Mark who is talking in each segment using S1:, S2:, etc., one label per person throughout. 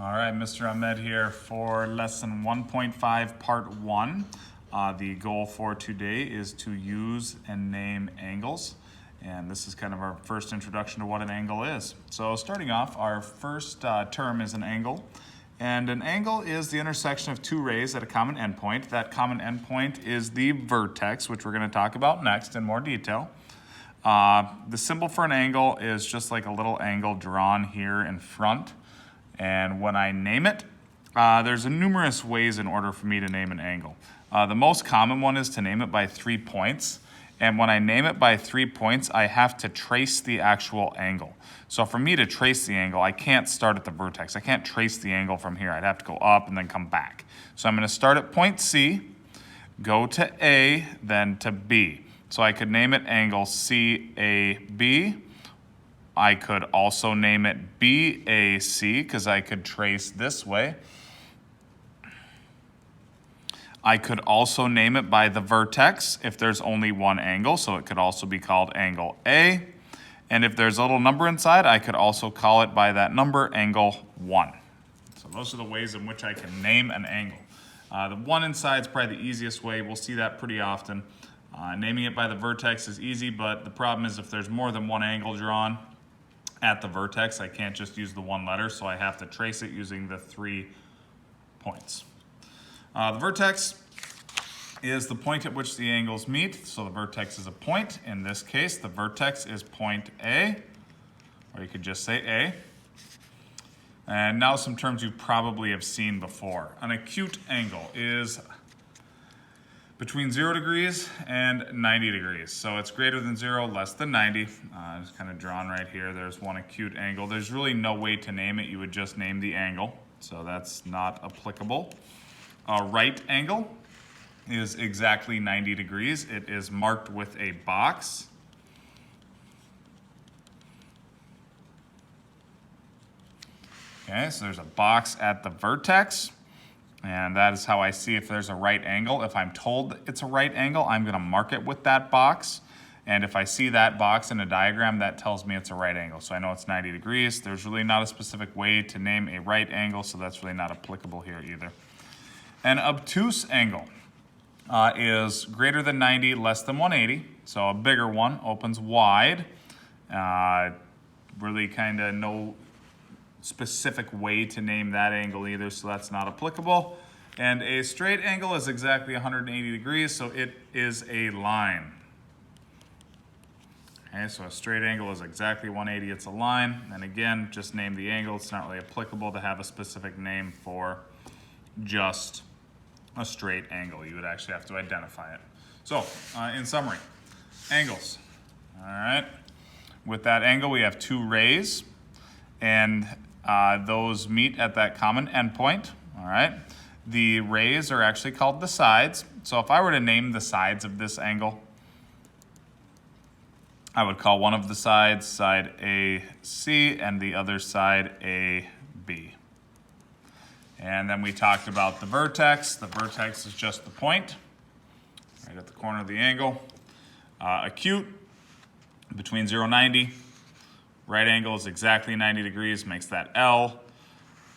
S1: All right, Mr. Ahmed here for lesson 1.5, part 1. The goal for today is to use and name angles. And this is kind of our first introduction to what an angle is. So starting off, our first term is an angle. And an angle is the intersection of two rays at a common endpoint. That common endpoint is the vertex, which we're going to talk about next in more detail. The symbol for an angle is just like a little angle drawn here in front. And when I name it, there's numerous ways in order for me to name an angle. The most common one is to name it by 3 points. And when I name it by 3 points, I have to trace the actual angle. So for me to trace the angle, I can't start at the vertex. I can't trace the angle from here. I'd have to go up and then come back. So I'm going to start at point C, go to A, then to B. So I could name it angle CAB. I could also name it BAC because I could trace this way. I could also name it by the vertex if there's only one angle, so it could also be called angle A. And if there's a little number inside, I could also call it by that number, angle 1. So those are the ways in which I can name an angle. The one inside is probably the easiest way. We'll see that pretty often. Naming it by the vertex is easy, but the problem is if there's more than one angle drawn at the vertex, I can't just use the one letter, so I have to trace it using the 3 points. The vertex is the point at which the angles meet, so the vertex is a point. In this case, the vertex is point A, or you could just say A. And now some terms you probably have seen before. An acute angle is between 0 degrees and 90 degrees. So it's greater than 0, less than 90. It's kind of drawn right here. There's one acute angle. There's really no way to name it. You would just name the angle. So that's not applicable. A right angle is exactly 90 degrees. It is marked with a box. Okay, so there's a box at the vertex. And that is how I see if there's a right angle. If I'm told it's a right angle, I'm going to mark it with that box. And if I see that box in a diagram, that tells me it's a right angle. So I know it's 90 degrees. There's really not a specific way to name a right angle, so that's really not applicable here either. An obtuse angle is greater than 90, less than 180. So a bigger one opens wide. Really kind of no specific way to name that angle either, so that's not applicable. And a straight angle is exactly 180 degrees, so it is a line. Okay, so a straight angle is exactly 180, it's a line. And again, just name the angle. It's not really applicable to have a specific name for just a straight angle. You would actually have to identify it. So, in summary, angles. All right. With that angle, we have two rays, and those meet at that common endpoint, all right? The rays are actually called the sides. So if I were to name the sides of this angle, I would call one of the sides side AC and the other side AB. And then we talked about the vertex. The vertex is just the point, right at the corner of the angle. Acute, between 0 and 90. Right angle is exactly 90 degrees, makes that L.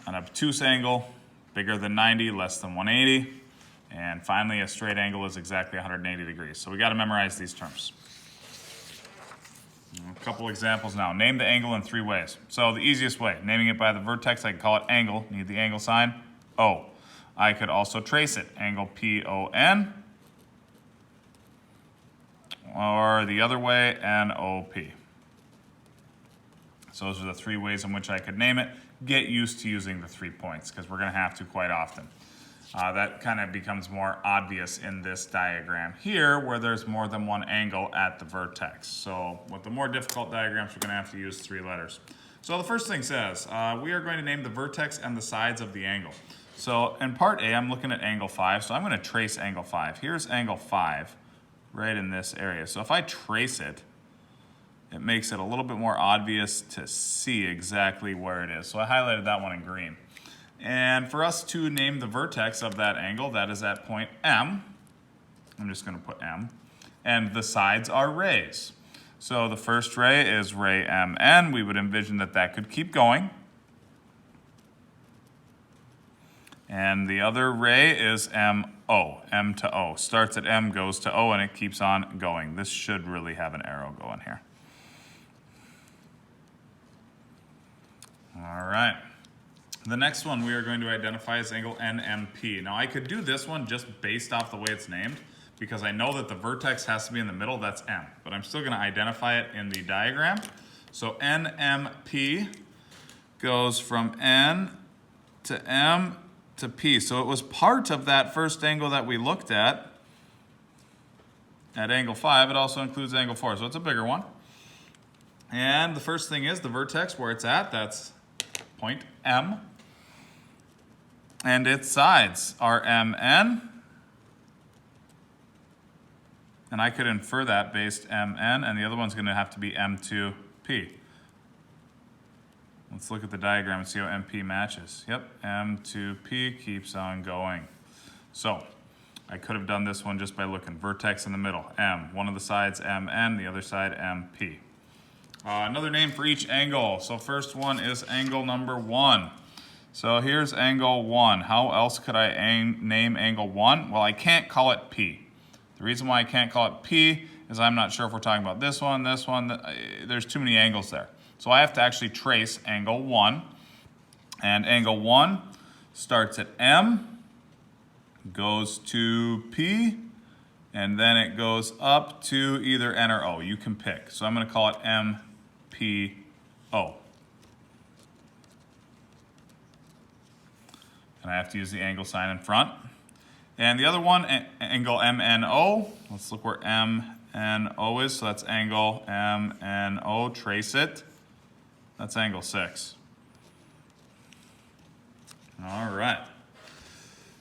S1: An obtuse angle, bigger than 90, less than 180. And finally, a straight angle is exactly 180 degrees. So we got to memorize these terms. A couple examples now. Name the angle in 3 ways. So the easiest way, naming it by the vertex, I can call it angle. Need the angle sign, O. I could also trace it, angle PON. Or the other way, NOP. So those are the 3 ways in which I could name it. Get used to using the 3 points because we're going to have to quite often. That kind of becomes more obvious in this diagram here where there's more than one angle at the vertex. So with the more difficult diagrams, we're going to have to use 3 letters. So the first thing says, we are going to name the vertex and the sides of the angle. So in part A, I'm looking at angle 5, so I'm going to trace angle 5. Here's angle 5 right in this area. So if I trace it, it makes it a little bit more obvious to see exactly where it is. So I highlighted that one in green. And for us to name the vertex of that angle, that is at point M. I'm just going to put M. And the sides are rays. So the first ray is ray MN. We would envision that that could keep going. And the other ray is MO, M to O. Starts at M, goes to O, and it keeps on going. This should really have an arrow going here. All right. The next one we are going to identify as angle NMP. Now I could do this one just based off the way it's named because I know that the vertex has to be in the middle, that's M. But I'm still going to identify it in the diagram. So NMP goes from N to M to P. So it was part of that first angle that we looked at angle 5. It also includes angle 4, so it's a bigger one. And the first thing is the vertex where it's at, that's point M. And its sides are MN. And I could infer that based MN, and the other one's going to have to be M2P. Let's look at the diagram and see how MP matches. Yep, M2P keeps on going. So I could have done this one just by looking. Vertex in the middle, M. One of the sides MN, the other side MP. Another name for each angle. So first one is angle number 1. So here's angle 1. How else could I name angle 1? Well, I can't call it P. The reason why I can't call it P is I'm not sure if we're talking about this one. There's too many angles there. So I have to actually trace angle 1. And angle 1 starts at M, goes to P, and then it goes up to either N or O. You can pick. So I'm going to call it MPO. And I have to use the angle sign in front. And the other one, angle MNO. Let's look where MNO is. So that's angle MNO. Trace it. That's angle 6. All right.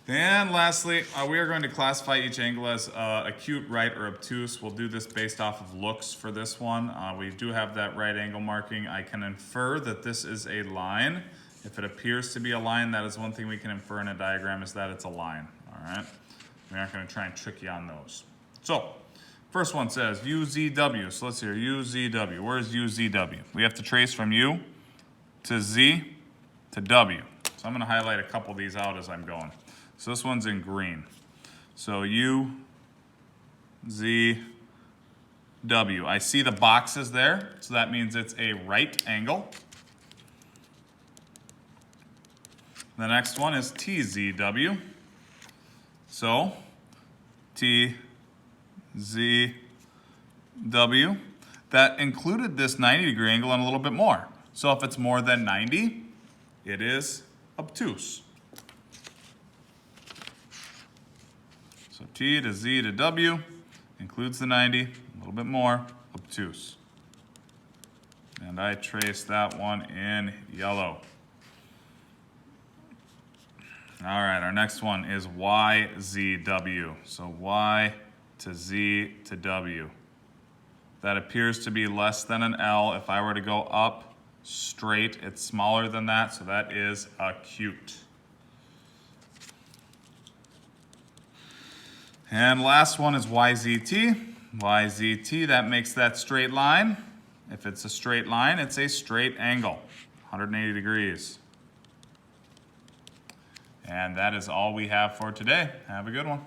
S1: And lastly, we are going to classify each angle as acute, right, or obtuse. We'll do this based off of looks for this one. We do have that right angle marking. I can infer that this is a line. If it appears to be a line, that is one thing we can infer in a diagram is that it's a line, all right? We aren't going to try and trick you on those. So, first one says UZW. So let's see here, UZW. Where's UZW? We have to trace from U to Z to W. So I'm going to highlight a couple of these out as I'm going. So this one's in green. So U, Z, W. I see the boxes there, so that means it's a right angle. The next one is TZW. So, TZW. That included this 90-degree angle and a little bit more. So if it's more than 90, it is obtuse. So T to Z to W includes the 90, a little bit more, obtuse. And I trace that one in yellow. All right, our next one is YZW. So Y to Z to W. That appears to be less than an L. If I were to go up straight, it's smaller than that, so that is acute. And last one is YZT. YZT, that makes that straight line. If it's a straight line, it's a straight angle, 180 degrees. And that is all we have for today. Have a good one.